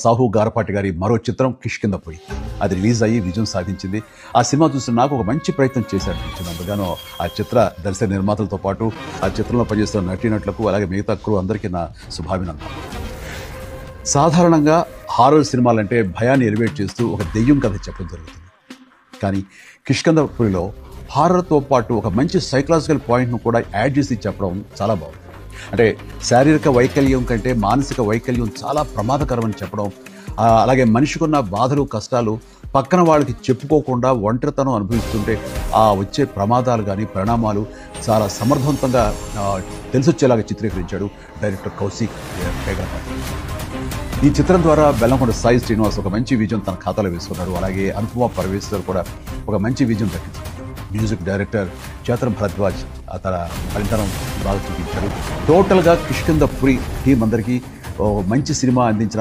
సాహు గారపాటి గారి మరో చిత్రం కిష్కింధపురి. అది రిలీజ్ అయ్యి విజయం సాధించింది. ఆ సినిమా చూసి నాకు ఒక మంచి ప్రయత్నం చేశారనిపించింది. అందుకనో ఆ చిత్ర దర్శక నిర్మాతలతో పాటు ఆ చిత్రంలో పనిచేస్తున్న నటీనటులకు అలాగే మిగతా క్రూ అందరికీ నా శుభాభినందనలు. సాధారణంగా హారర్ సినిమాలంటే భయాన్ని ఎలివేట్ చేస్తూ ఒక దెయ్యం కథ చెప్పడం జరుగుతుంది. కానీ కిష్కింధపురిలో హారర్తో పాటు ఒక మంచి సైకలాజికల్ పాయింట్ను కూడా యాడ్ చేసి చెప్పడం చాలా బాగుంది. అంటే శారీరక వైకల్యం కంటే మానసిక వైకల్యం చాలా ప్రమాదకరమని చెప్పడం, అలాగే మనిషికున్న బాధలు కష్టాలు పక్కన వాళ్ళకి చెప్పుకోకుండా ఒంటరితనం అనుభవిస్తుంటే ఆ వచ్చే ప్రమాదాలు కానీ పరిణామాలు చాలా సమర్థవంతంగా తెలిసొచ్చేలాగా చిత్రీకరించాడు డైరెక్టర్ కౌశిక్ పేగలపాటి. ఈ చిత్రం ద్వారా బెల్లంకొండ సాయి శ్రీనివాస్ ఒక మంచి విజయం తన ఖాతాలో వేసుకున్నారు. అలాగే అనుపమ పరమేశ్వర్ కూడా ఒక మంచి విజయం దక్కించారు. మ్యూజిక్ డైరెక్టర్ చేతన్ భరద్వాజ్ తన ఫలితాలను బాగా చూపించారు. టోటల్గా కిష్కింధపురి టీం అందరికీ మంచి సినిమా అందించిన